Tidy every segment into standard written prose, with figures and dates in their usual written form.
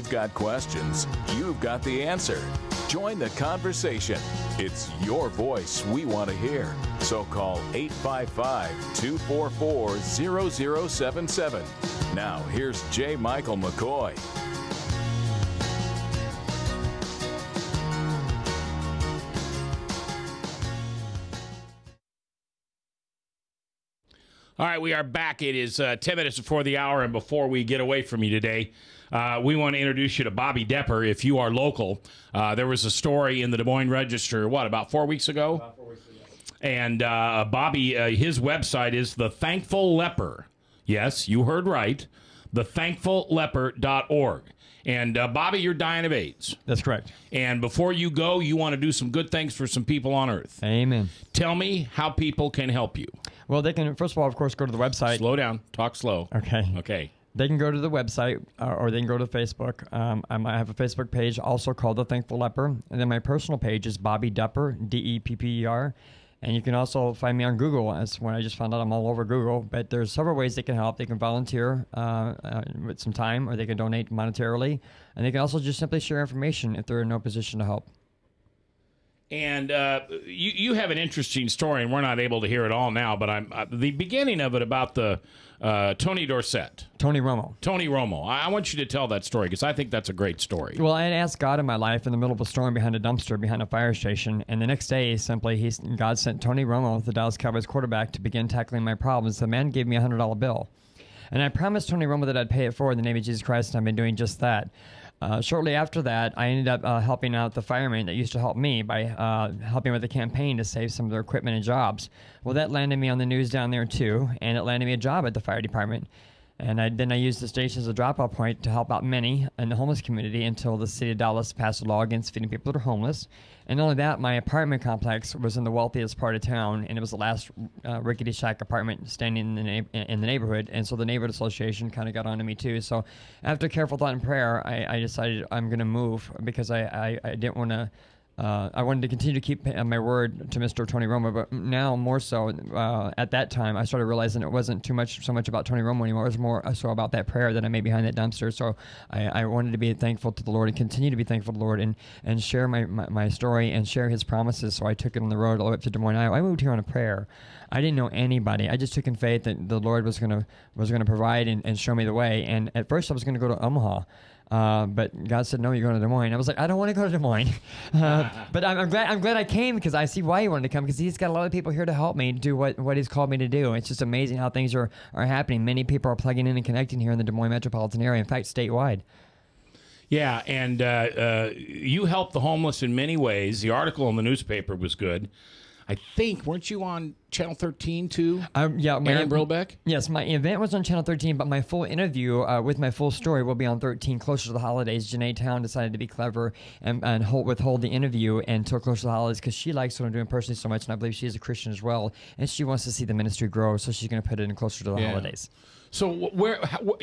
you've got questions, you've got the answer. Join the conversation. It's your voice we want to hear. So call 855-244-0077. Now, here's J. Michael McCoy. All right, we are back. It is 10 minutes before the hour, and before we get away from you today, we want to introduce you to Bobby Depper. If you are local, there was a story in the Des Moines Register, about 4 weeks ago? About 4 weeks ago. And Bobby, his website is The Thankful Leper. Yes, you heard right, thethankfulleper.org. And Bobby, you're dying of AIDS. That's correct. And before you go, you want to do some good things for some people on Earth. Amen. Tell me how people can help you. Well, they can, first of all, of course, go to the website. Slow down. Talk slow. Okay. Okay. They can go to the website or they can go to Facebook. I have a Facebook page also called The Thankful Leper. And then my personal page is Bobby Depper, D-E-P-P-E-R. And you can also find me on Google. That's when I just found out I'm all over Google. But there's several ways they can help. They can volunteer with some time, or they can donate monetarily. And they can also just simply share information if they're in no position to help. And you have an interesting story, and we're not able to hear it all now, but the beginning of it about the Tony Romo. I want you to tell that story because I think that's a great story. Well, I had asked God in my life in the middle of a storm behind a dumpster behind a fire station, and the next day, simply, God sent Tony Romo, the Dallas Cowboys quarterback, to begin tackling my problems. The man gave me a $100 bill, and I promised Tony Romo that I'd pay it forward in the name of Jesus Christ, and I've been doing just that. Shortly after that, I ended up helping out the firemen that used to help me by helping with the campaign to save some of their equipment and jobs. Well, that landed me on the news down there, too, and it landed me a job at the fire department. And then I used the station as a drop-off point to help out many in the homeless community until the city of Dallas passed a law against feeding people that are homeless. And not only that, my apartment complex was in the wealthiest part of town, and it was the last rickety shack apartment standing in the neighborhood. And so the neighborhood association kind of got onto me too. So after careful thought and prayer, I decided I'm going to move because I didn't want to. I wanted to continue to keep my word to Mr. Tony Romo, but now more so. At that time, I started realizing it wasn't so much about Tony Romo anymore. It was more so about that prayer that I made behind that dumpster. So I wanted to be thankful to the Lord and continue to be thankful to the Lord and share my story and share His promises. So I took it on the road all the way up to Des Moines, Iowa. I moved here on a prayer. I didn't know anybody. I just took in faith that the Lord was gonna provide and show me the way. And at first, I was going to go to Omaha. But God said, no, you're going to Des Moines. I was like, I don't want to go to Des Moines. But I'm glad I came because I see why he wanted to come, because he's got a lot of people here to help me do what he's called me to do. It's just amazing how things are happening. Many people are plugging in and connecting here in the Des Moines metropolitan area, in fact, statewide. Yeah, and you help the homeless in many ways. The article in the newspaper was good. I think, weren't you on Channel 13 too? Yeah. Aaron Brilbeck? Yes, my event was on Channel 13, but my full interview with my full story will be on 13 closer to the holidays. Janae Town decided to be clever and withhold the interview until closer to the holidays because she likes what I'm doing personally so much, and I believe she is a Christian as well, and she wants to see the ministry grow, so she's going to put it in closer to the holidays. So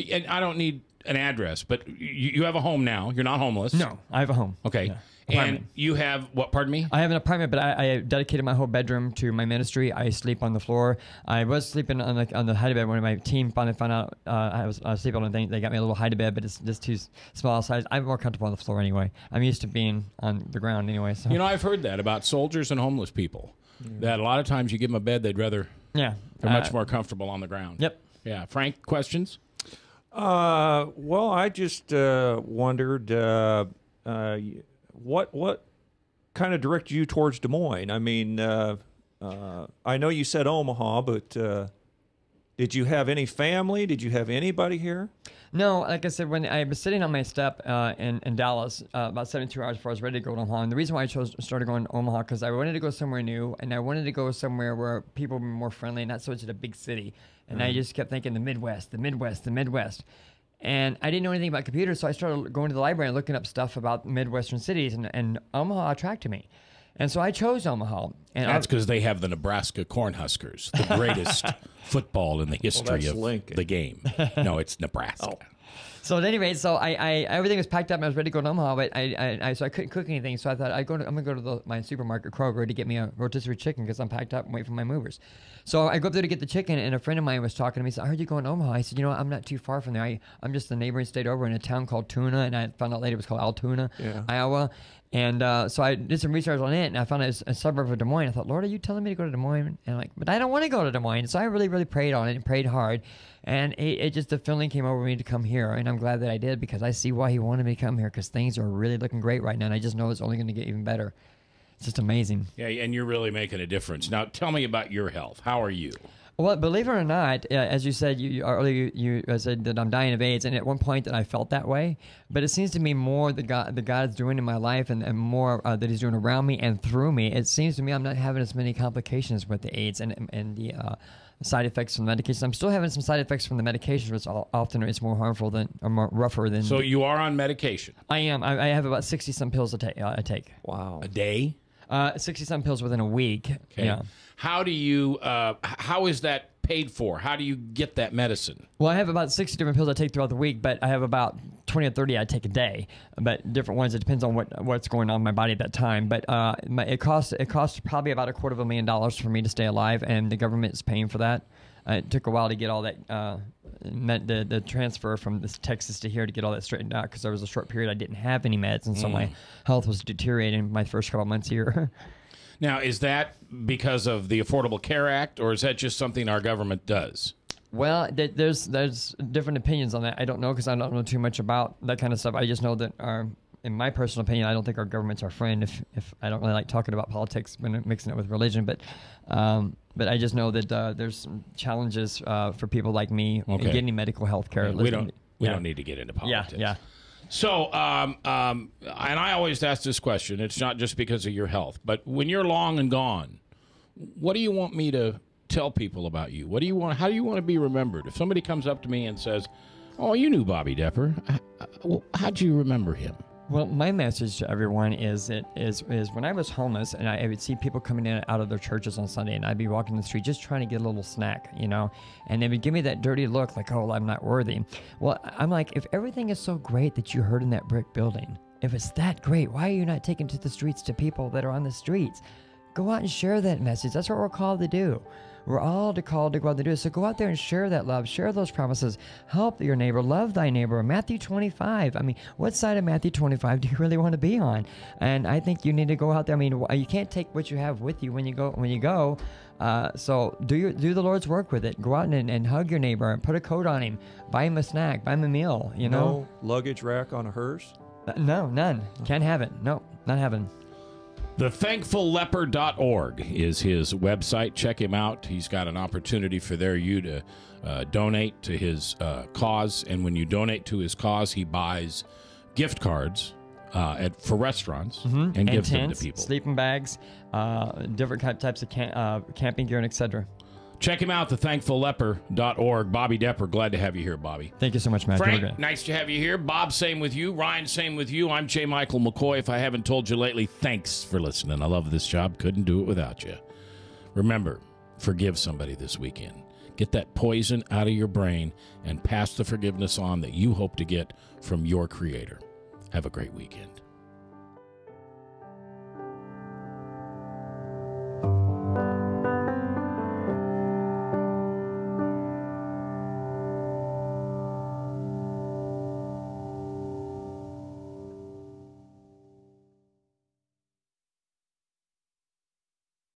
and I don't need an address, but you have a home now. You're not homeless. No, I have a home. Okay. Yeah. And you have what? Pardon me? I have an apartment, but I dedicated my whole bedroom to my ministry. I sleep on the floor. I was sleeping on the hide-a-bed when my team finally found out I was sleeping on the thing. They got me a little hide-a-bed, but it's just too small size. I'm more comfortable on the floor anyway. I'm used to being on the ground anyway. So. You know, I've heard that about soldiers and homeless people. That a lot of times you give them a bed, they'd rather. Yeah. They're much more comfortable on the ground. Yep. Yeah. Frank, questions? Well, I just wondered what kind of directed you towards Des Moines? I mean, I know you said Omaha, but did you have any family? Did you have anybody here? No, like I said, when I was sitting on my step in Dallas about 72 hours before I was ready to go to Omaha, and the reason why I started going to Omaha because I wanted to go somewhere new, and I wanted to go somewhere where people were more friendly, not so much at a big city. And I just kept thinking the Midwest. And I didn't know anything about computers, so I started going to the library and looking up stuff about Midwestern cities, and Omaha attracted me. And so I chose Omaha. And that's because they have the Nebraska Cornhuskers, the greatest football in the history of the game. No, it's Nebraska. So at any rate, so I everything was packed up and I was ready to go to Omaha, but so I couldn't cook anything. So I thought I'm gonna go to my supermarket Kroger to get me a rotisserie chicken because I'm packed up and waiting for my movers. So I go up there to get the chicken, and a friend of mine was talking to me. He said, "I heard you going to Omaha." I said, "You know what? I'm not too far from there. I'm just the neighboring state over in a town called Tuna," and I found out later it was called Altoona, Iowa. And so I did some research on it, and I found it was a suburb of Des Moines. I thought, Lord, are you telling me to go to Des Moines? And I'm like, but I don't want to go to Des Moines. So I really, really prayed on it and prayed hard. And it just, the feeling came over me to come here. And I'm glad that I did because I see why he wanted me to come here because things are really looking great right now. And I just know it's only going to get even better. It's just amazing. Yeah, and you're really making a difference. Now, tell me about your health. How are you? Well, believe it or not, as you said, earlier you said that I'm dying of AIDS, and at one point that I felt that way. But it seems to me more that God's doing in my life, and more that He's doing around me and through me. It seems to me I'm not having as many complications with the AIDS and the side effects from the medications. I'm still having some side effects from the medications, which often it's more harmful than or more rougher than. So you are on medication? I am. I have about 60-some pills I take. Wow. A day? 60-some pills within a week. Okay. Yeah. How do you? How is that paid for? How do you get that medicine? Well, I have about 60 different pills I take throughout the week, but I have about 20 or 30 I take a day. But different ones. It depends on what's going on in my body at that time. But it costs probably about $250,000 for me to stay alive, and the government is paying for that. It took a while to get all that. The transfer from Texas to here to get all that straightened out because there was a short period I didn't have any meds, and so my health was deteriorating my first couple months here. Now, is that because of the Affordable Care Act, or is that just something our government does? Well, there's different opinions on that. I don't know because I don't know too much about that kind of stuff. I just know that in my personal opinion, I don't think our government's our friend. If I don't really like talking about politics when mixing it with religion, but I just know that there's some challenges for people like me in getting medical health care. We don't need to get into politics. Yeah. So, and I always ask this question. It's not just because of your health, but when you're long and gone, what do you want me to tell people about you? What do you want? How do you want to be remembered? If somebody comes up to me and says, "Oh, you knew Bobby Depper. How'd you remember him?" Well, my message to everyone is when I was homeless and I would see people coming in and out of their churches on Sunday, and I'd be walking the street just trying to get a little snack, and they would give me that dirty look like, oh, well, I'm not worthy. Well, I'm like, if everything is so great that you heard in that brick building, if it's that great, why are you not taking to the streets to people that are on the streets? Go out and share that message. That's what we're called to do. We're all called to go out and do it. So go out there and share that love, share those promises, help your neighbor, love thy neighbor. Matthew 25. I mean, what side of Matthew 25 do you really want to be on? And I think you need to go out there. I mean, you can't take what you have with you when you go. So do the Lord's work with it. Go out and hug your neighbor and put a coat on him. Buy him a snack. Buy him a meal. No luggage rack on a hearse? No, none. Can't have it. No, not having. TheThankfulLeper.org is his website. Check him out. He's got an opportunity for you to donate to his cause. And when you donate to his cause, he buys gift cards for restaurants and gives tents, them to people. Sleeping bags, different types of camping gear, and etc. Check him out, thethankfulleper.org. Bobby Depper, glad to have you here, Bobby. Thank you so much, Matt. Frank, nice to have you here. Bob, same with you. Ryan, same with you. I'm J. Michael McCoy. If I haven't told you lately, thanks for listening. I love this job. Couldn't do it without you. Remember, forgive somebody this weekend. Get that poison out of your brain and pass the forgiveness on that you hope to get from your Creator. Have a great weekend.